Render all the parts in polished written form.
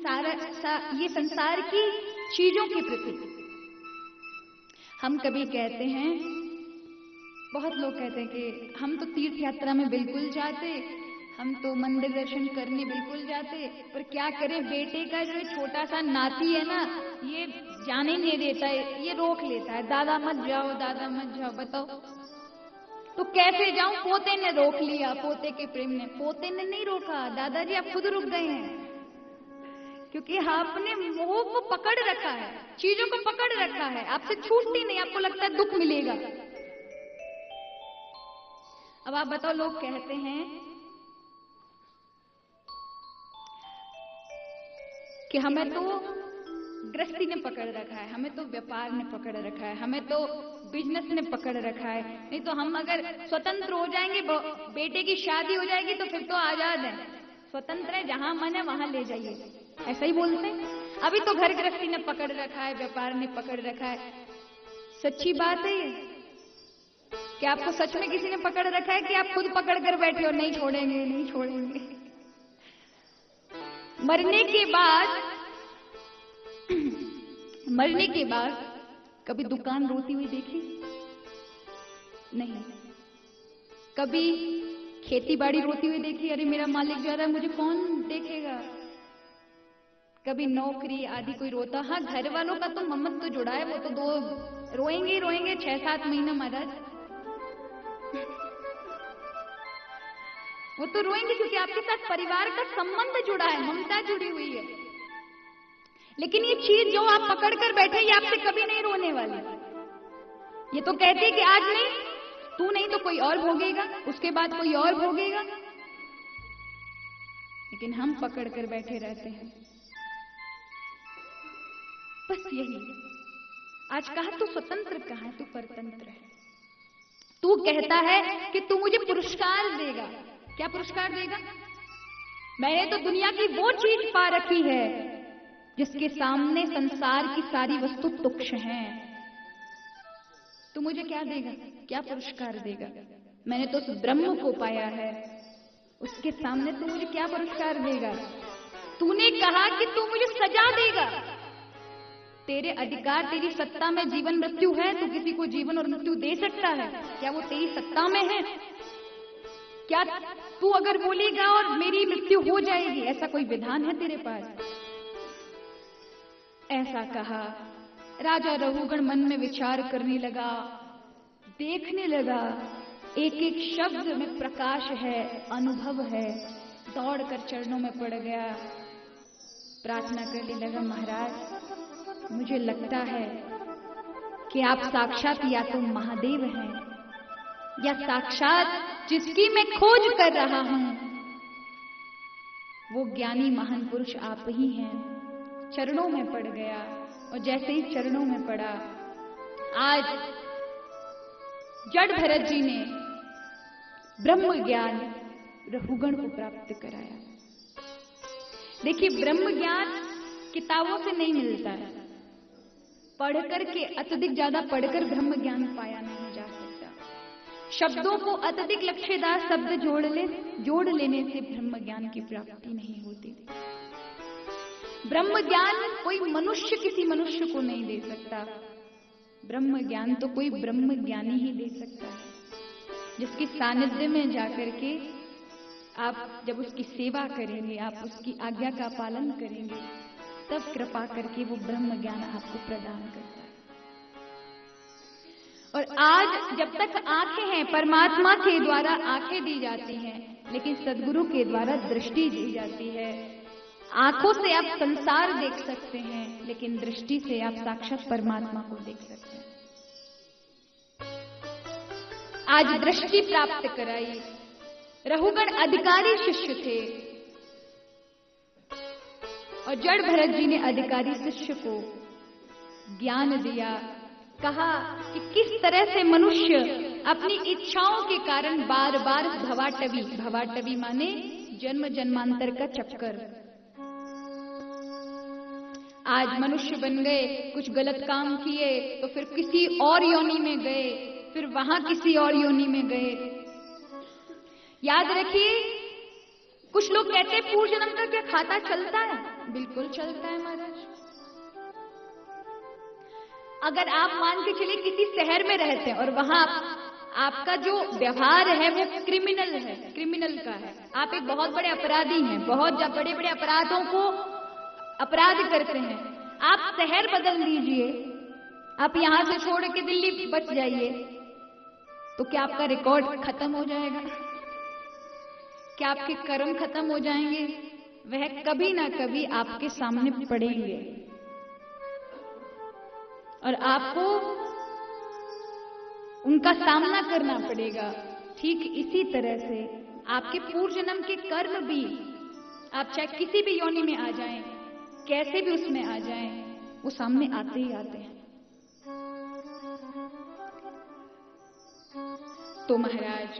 ये संसार की चीजों के प्रति। हम कभी कहते हैं, बहुत लोग कहते हैं कि हम तो तीर्थ यात्रा में बिल्कुल जाते, हम तो मंदिर दर्शन करने बिल्कुल जाते, पर क्या करें, बेटे का जो छोटा सा नाती है ना, ये जाने नहीं देता है, ये रोक लेता है, दादा मत जाओ, दादा मत जाओ। बताओ तो कैसे जाऊं? पोते ने रोक लिया, पोते के प्रेम ने। पोते ने नहीं रोका, दादाजी आप खुद रुक गए हैं, क्योंकि आपने मोह को पकड़ रखा है, चीजों को पकड़ रखा है, आपसे छूटती नहीं, आपको लगता है दुख मिलेगा। अब आप बताओ, लोग कहते हैं कि हमें तो गृहस्थी ने पकड़ रखा है, हमें तो व्यापार ने पकड़ रखा है, हमें तो बिजनेस ने पकड़ रखा है, नहीं तो हम अगर स्वतंत्र हो जाएंगे, बेटे की शादी हो जाएगी तो फिर तो आजाद है, स्वतंत्र है, जहां मन है वहां ले जाइए, ऐसा ही बोलते हैं। अभी तो घर गृहस्थी ने पकड़ रखा है, व्यापार ने पकड़ रखा है। सच्ची बात है ये? क्या आपको सच में किसी ने पकड़ रखा है कि आप खुद पकड़ कर बैठे हो, नहीं छोड़ेंगे, नहीं छोड़ेंगे? मरने के बाद कभी दुकान रोती हुई देखी? नहीं। कभी खेती बाड़ी रोती हुई देखी? अरे मेरा मालिक जा रहा है, मुझे कौन देखेगा? कभी नौकरी आदि कोई रोता? हाँ, घर वालों का तो मम्मत तो जुड़ा है, वो तो दो रोएंगे ही रोएंगे 6-7 महीना महाराज, वो तो रोएंगे, क्योंकि आपके साथ परिवार का संबंध जुड़ा है, ममता जुड़ी हुई है। लेकिन ये चीज जो आप पकड़ कर बैठे, ये आपसे कभी नहीं रोने वाली। ये तो कहते कि आज नहीं, तू नहीं तो कोई और भोगेगा, उसके बाद कोई और भोगेगा, लेकिन हम पकड़ कर बैठे रहते हैं। बस यही। आज कहा तू स्वतंत्र, कहा तू परतंत्र है। तू कहता है कि तू मुझे पुरस्कार देगा। क्या पुरस्कार देगा? मैंने तो दुनिया की वो चीज पा रखी है जिसके सामने संसार की सारी वस्तु तुच्छ हैं। तू मुझे क्या देगा? क्या पुरस्कार देगा? मैंने तो उस ब्रह्म को पाया है, उसके सामने तू मुझे क्या पुरस्कार देगा? तूने कहा कि तू मुझे सजा देगा। तेरे अधिकार, तेरी सत्ता में जीवन मृत्यु है, तू किसी को जीवन और मृत्यु दे सकता है? क्या वो तेरी सत्ता में है? क्या तू अगर बोलेगा और मेरी मृत्यु हो जाएगी, ऐसा कोई विधान है तेरे पास? ऐसा कहा। राजा रघुगण मन में विचार करने लगा, देखने लगा, एक एक शब्द में प्रकाश है, अनुभव है। दौड़कर चरणों में पड़ गया, प्रार्थना करने लगा, महाराज मुझे लगता है कि आप साक्षात या तो महादेव हैं, या साक्षात जिसकी मैं खोज कर रहा हूं वो ज्ञानी महान पुरुष आप ही हैं। चरणों में पड़ गया, और जैसे ही चरणों में पड़ा, आज जड़ भरत जी ने ब्रह्म ज्ञान रघुगण को प्राप्त कराया। देखिए, ब्रह्म ज्ञान किताबों से नहीं मिलता है, पढ़कर के, अत्यधिक ज्यादा पढ़कर ब्रह्म ज्ञान पाया नहीं जा सकता। शब्दों को अत्यधिक लक्ष्यदार शब्द जोड़ लेने से ब्रह्म ज्ञान की प्राप्ति नहीं होती। ब्रह्म ज्ञान कोई मनुष्य किसी मनुष्य को नहीं दे सकता। ब्रह्म ज्ञान तो कोई ब्रह्म ज्ञानी ही दे सकता है, जिसकी सानिध्य में जाकर के आप जब उसकी सेवा करेंगे, आप उसकी आज्ञा का पालन करेंगे, तब कृपा करके वो ब्रह्म ज्ञान आपको प्रदान करता है। और आज जब तक आंखें हैं, परमात्मा के द्वारा आंखें दी जाती हैं, लेकिन सदगुरु के द्वारा दृष्टि दी जाती है। आंखों से आप संसार देख सकते हैं, लेकिन दृष्टि से आप साक्षात परमात्मा को देख सकते हैं। आज दृष्टि प्राप्त कराई। रघुगण अधिकारी शिष्य थे, और जड़ भरत जी ने अधिकारी शिष्य को ज्ञान दिया। कहा कि किस तरह से मनुष्य अपनी इच्छाओं के कारण बार बार भवाटवी माने जन्म जन्मांतर का चक्कर। आज मनुष्य बन गए, कुछ गलत काम किए तो फिर किसी और योनि में गए, फिर वहां किसी और योनि में गए। याद रखिए, कुछ लोग कहते हैं पूर्व जन्म का क्या खाता चलता है? बिल्कुल चलता है महाराज। अगर आप मान के चलिए किसी शहर में रहते हैं और वहां आपका जो व्यवहार है वो क्रिमिनल है, क्रिमिनल का है, आप एक बहुत बड़े अपराधी हैं, बहुत बड़े बड़े अपराधों को अपराध करते हैं, आप शहर बदल दीजिए, आप यहां से छोड़ के दिल्ली बच जाइए, तो क्या आपका रिकॉर्ड खत्म हो जाएगा? क्या आपके कर्म खत्म हो जाएंगे? वह कभी ना कभी आपके सामने पड़ेंगे और आपको उनका सामना करना पड़ेगा। ठीक इसी तरह से आपके पूर्व जन्म के कर्म भी, आप चाहे किसी भी योनि में आ जाएं, कैसे भी उसमें आ जाएं, वो सामने आते ही आते हैं। तो महाराज,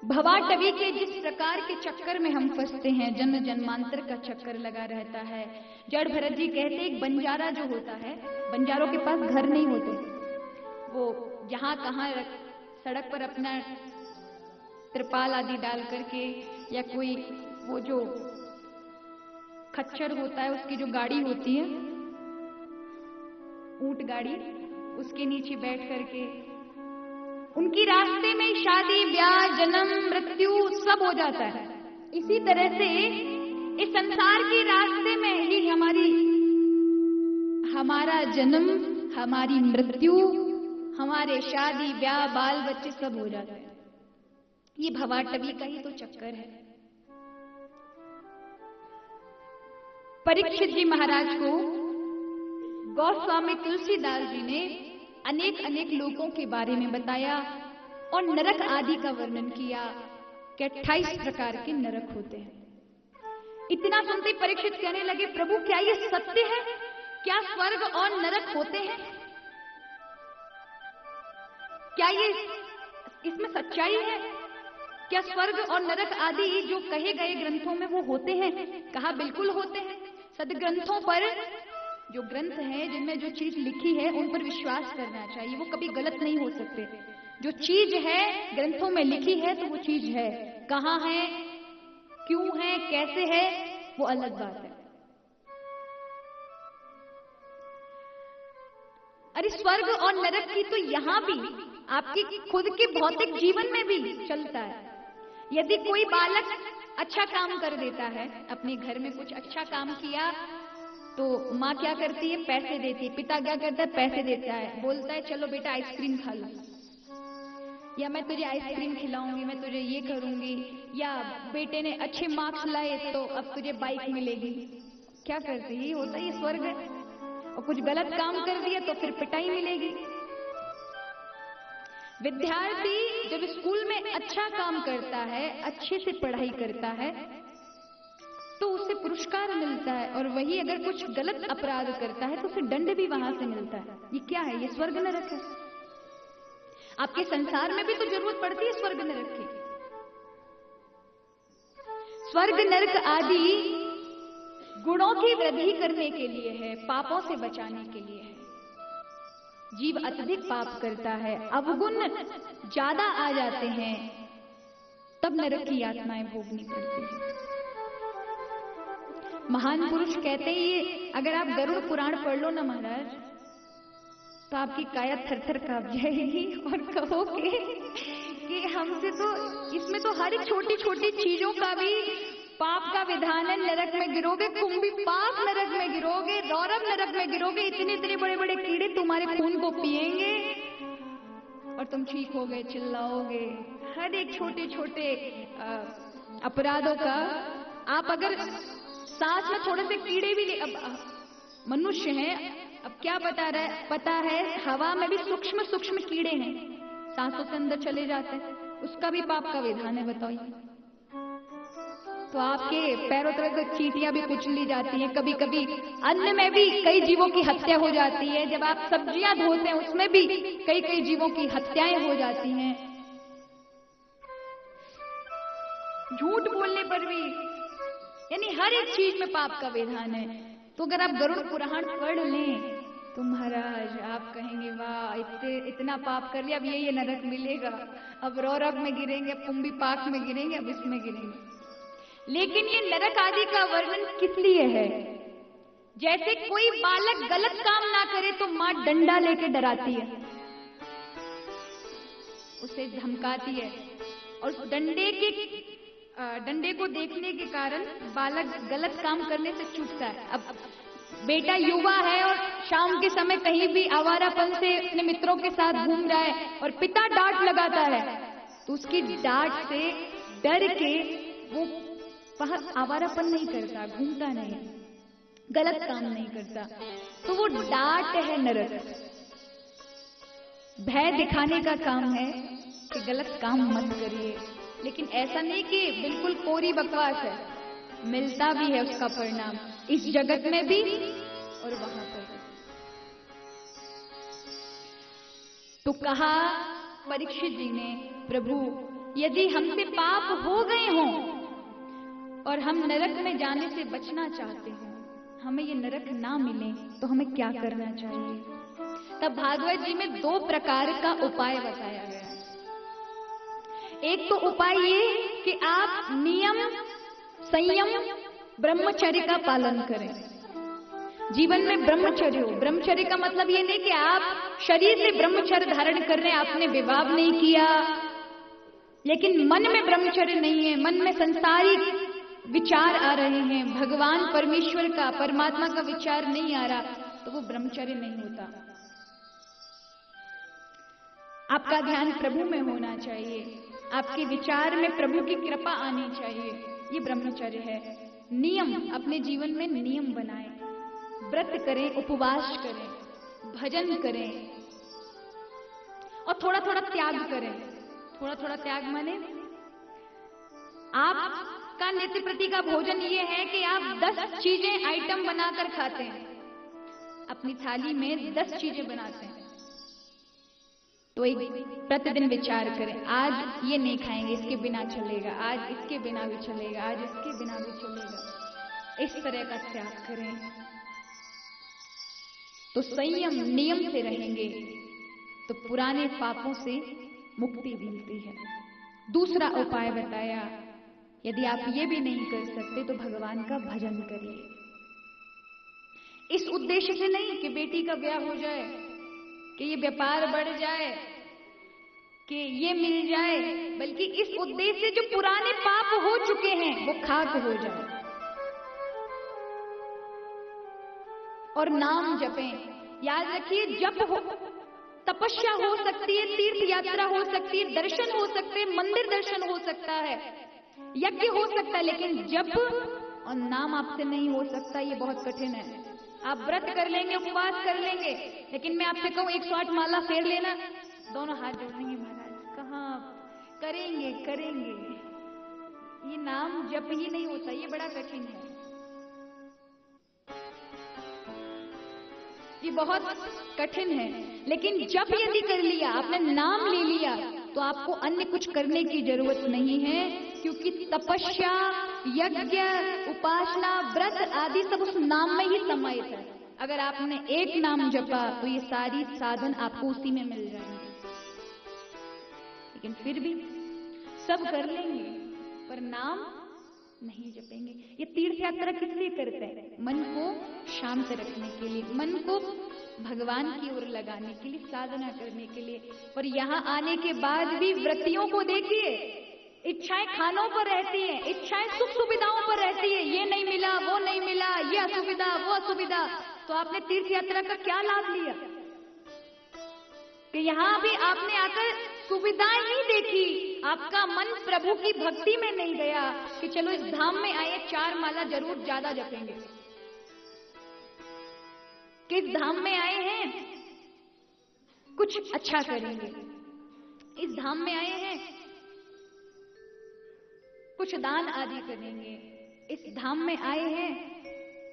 भवाटवी के जिस प्रकार के चक्कर में हम फंसते हैं, जन्म जन्मांतर का चक्कर लगा रहता है। जड़ भरत जी कहते एक बंजारा जो होता है, बंजारों के पास घर नहीं होते, वो जहां कहां सड़क पर अपना त्रिपाल आदि डाल करके, या कोई वो जो खच्चर होता है उसकी जो गाड़ी होती है, ऊंट गाड़ी, उसके नीचे बैठ करके उनकी रास्ते में शादी ब्याह जन्म मृत्यु सब हो जाता है। इसी तरह से इस संसार के रास्ते में ही हमारा जन्म, हमारी मृत्यु, हमारे शादी ब्याह बाल बच्चे सब हो जाते हैं। ये भवाटवी का ही तो चक्कर है। परीक्षित जी महाराज को गोस्वामी तुलसीदास जी ने अनेक अनेक लोगों के बारे में बताया और नरक आदि का वर्णन किया कि 28 प्रकार के नरक होते हैं। इतना सुनते परीक्षित कहने लगे, प्रभु क्या ये सत्य है? क्या स्वर्ग और नरक होते हैं? क्या ये इसमें सच्चाई है? क्या स्वर्ग और नरक आदि जो कहे गए ग्रंथों में वो होते हैं? कहा बिल्कुल होते हैं। सदग्रंथों पर, जो ग्रंथ हैं जिनमें जो चीज लिखी है उन पर विश्वास करना चाहिए, वो कभी गलत नहीं हो सकते। जो चीज है ग्रंथों में लिखी है तो वो चीज है, कहां है, क्यों है, कैसे है, वो अलग बात है। अरे स्वर्ग और नरक की तो यहां भी आपके खुद के भौतिक जीवन में भी चलता है। यदि कोई बालक अच्छा काम कर देता है, अपने घर में कुछ अच्छा काम किया, तो माँ क्या करती है? पैसे देती है। पिता क्या करता है? पैसे देता है, बोलता है चलो बेटा आइसक्रीम खा लो, या मैं तुझे आइसक्रीम खिलाऊंगी, मैं तुझे ये करूंगी, या बेटे ने अच्छे मार्क्स लाए तो अब तुझे बाइक मिलेगी। क्या करती है? ये होता है, ये स्वर्ग है। और कुछ गलत काम कर दिया तो फिर पिटाई मिलेगी। विद्यार्थी जब स्कूल में अच्छा काम करता है, अच्छे से पढ़ाई करता है, तो उसे पुरस्कार मिलता है, और वही अगर कुछ गलत अपराध करता है तो उसे दंड भी वहां से मिलता है। ये क्या है? ये स्वर्ग नरक है। आपके संसार में भी तो जरूरत पड़ती है स्वर्ग नरक की। स्वर्ग नरक आदि गुणों की वृद्धि करने के लिए है, पापों से बचाने के लिए है। जीव अत्यधिक पाप करता है, अवगुण ज्यादा आ जाते हैं, तब नरक की यातनाएं भोगनी पड़ती है। महान पुरुष कहते हैं, ये अगर आप गरुड़ पुराण पढ़ लो ना महाराज, तो आपकी काया थर-थर कांप जाएगी और कहोगे कि हमसे तो, इसमें तो हर एक छोटी छोटी चीजों का भी पाप का विधान है। नरक में गिरोगे, कुंभी पाप नरक में गिरोगे, रौरव नरक में गिरोगे, इतने इतने बड़े बड़े कीड़े तुम्हारे खून को पिएंगे और तुम चीखोगे, चिल्लाओगे। हर एक छोटे छोटे अपराधों का, आप अगर सांस में थोड़े से कीड़े भी ले, अब मनुष्य हैं, अब क्या पता है हवा में भी सूक्ष्म सूक्ष्म कीड़े हैं, सांसों से अंदर चले जाते हैं, उसका भी पाप का विधान है, बताइए। तो आपके पैरों तरफ चींटियां भी कुचली जाती हैं, कभी कभी अन्न में भी कई जीवों की हत्या हो जाती है, जब आप सब्जियां धोते हैं उसमें भी कई कई जीवों की हत्याएं हो जाती हैं। झूठ बोलने पर भी, यानी हर एक चीज में पाप का विधान है। तो अगर आप गरुड़ पुराण पढ़ लें तो महाराज आप कहेंगे वाह, इतना पाप कर लिया, अब ये नरक मिलेगा, अब रौरव में गिरेंगे, अब कुंभी पाक में गिरेंगे, अब इसमें गिरेंगे। लेकिन ये नरक आदि का वर्णन किस लिए है? जैसे कोई बालक गलत काम ना करे तो मां डंडा लेके डराती है, उसे धमकाती है, और उस डंडे को देखने के कारण बालक गलत काम करने से चूकता है। अब बेटा युवा है और शाम के समय कहीं भी आवारापन से अपने मित्रों के साथ घूम रहा है और पिता डांट लगाता है, तो उसकी डांट से डर के वो वहां आवारापन नहीं करता, घूमता नहीं, गलत काम नहीं करता। तो वो डांट है नरक। भय दिखाने का काम है कि गलत काम मत करिए, लेकिन ऐसा नहीं कि बिल्कुल कोरी बकवास है, मिलता भी है उसका परिणाम इस जगत में भी और वहां पर। तो कहा परीक्षित जी ने, प्रभु यदि हमसे पाप हो गए हों और हम नरक में जाने से बचना चाहते हैं, हमें ये नरक ना मिले, तो हमें क्या करना चाहिए? तब भागवत जी में 2 प्रकार का उपाय बताया गया। एक तो उपाय ये कि आप नियम, संयम, ब्रह्मचर्य का पालन करें। जीवन में ब्रह्मचर्य हो। ब्रह्मचर्य का मतलब ये नहीं कि आप शरीर से ब्रह्मचर्य धारण कर रहे हैं, आपने विवाह नहीं किया, लेकिन मन में ब्रह्मचर्य नहीं है, मन में संसारिक विचार आ रहे हैं, भगवान परमेश्वर का, परमात्मा का विचार नहीं आ रहा, तो वो ब्रह्मचर्य नहीं होता। आपका ध्यान प्रभु में होना चाहिए, आपके विचार में प्रभु की कृपा आनी चाहिए, ये ब्रह्मचर्य है। नियम, अपने जीवन में नियम बनाएं, व्रत करें, उपवास करें, भजन करें और थोड़ा थोड़ा त्याग करें। थोड़ा थोड़ा त्याग माने आपका नित्य प्रति का भोजन ये है कि आप 10 चीजें आइटम बनाकर खाते हैं, अपनी थाली में 10 चीजें बनाते हैं। तो एक प्रतिदिन विचार करें, आज ये नहीं खाएंगे, इसके बिना चलेगा, आज इसके बिना भी चलेगा, आज इसके बिना भी चलेगा। इस तरह का त्याग करें तो संयम, नियम से रहेंगे तो पुराने पापों से मुक्ति मिलती है। दूसरा उपाय बताया, यदि आप ये भी नहीं कर सकते तो भगवान का भजन करिए। इस उद्देश्य से नहीं कि बेटी का ब्याह हो जाए, कि ये व्यापार बढ़ जाए, कि ये मिल जाए, बल्कि इस उद्देश्य से जो पुराने पाप हो चुके हैं वो खाक हो जाए। और नाम जपें। याद रखिए, जप हो, तपस्या हो सकती है, तीर्थ यात्रा हो सकती है, दर्शन हो सकते हैं, मंदिर दर्शन हो सकता है, यज्ञ हो सकता है, लेकिन जप और नाम आपसे नहीं हो सकता। ये बहुत कठिन है। आप व्रत कर लेंगे, उपवास कर लेंगे, लेकिन मैं आपसे कहूं 108 माला फेर लेना, दोनों हाथ जोड़ेंगे, महाराज कहाँ करेंगे करेंगे, ये नाम जप ही नहीं होता, ये बड़ा कठिन है, ये बहुत कठिन है। लेकिन जप यदि कर लिया, आपने नाम ले लिया, तो आपको अन्य कुछ करने की जरूरत नहीं है, क्योंकि तपस्या, यज्ञ, उपासना, व्रत आदि सब उस नाम में ही समाहित है। अगर आपने एक नाम जपा तो ये सारी साधन आपको उसी में मिल जाएंगे। लेकिन फिर भी सब कर लेंगे पर नाम नहीं जपेंगे। ये तीर्थ यात्रा किस लिए करते हैं? मन को शांत रखने के लिए, मन को भगवान की ओर लगाने के लिए, साधना करने के लिए। और यहाँ आने के बाद भी व्रतियों को देखिए, इच्छाएं खानों पर रहती हैं, इच्छाएं सुख सुविधाओं पर रहती है, ये नहीं मिला, वो नहीं मिला, ये असुविधा, वो असुविधा। तो आपने तीर्थ यात्रा का क्या लाभ लिया कि यहाँ भी आपने आकर सुविधाएं ही देखी, आपका मन प्रभु की भक्ति में नहीं गया कि चलो इस धाम में आए 4 माला जरूर ज्यादा जपेंगे, किस धाम में आए हैं कुछ अच्छा करेंगे, इस धाम में आए हैं कुछ दान आदि करेंगे, इस धाम में आए हैं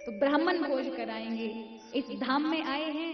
तो ब्राह्मण भोज कराएंगे, इस धाम में आए हैं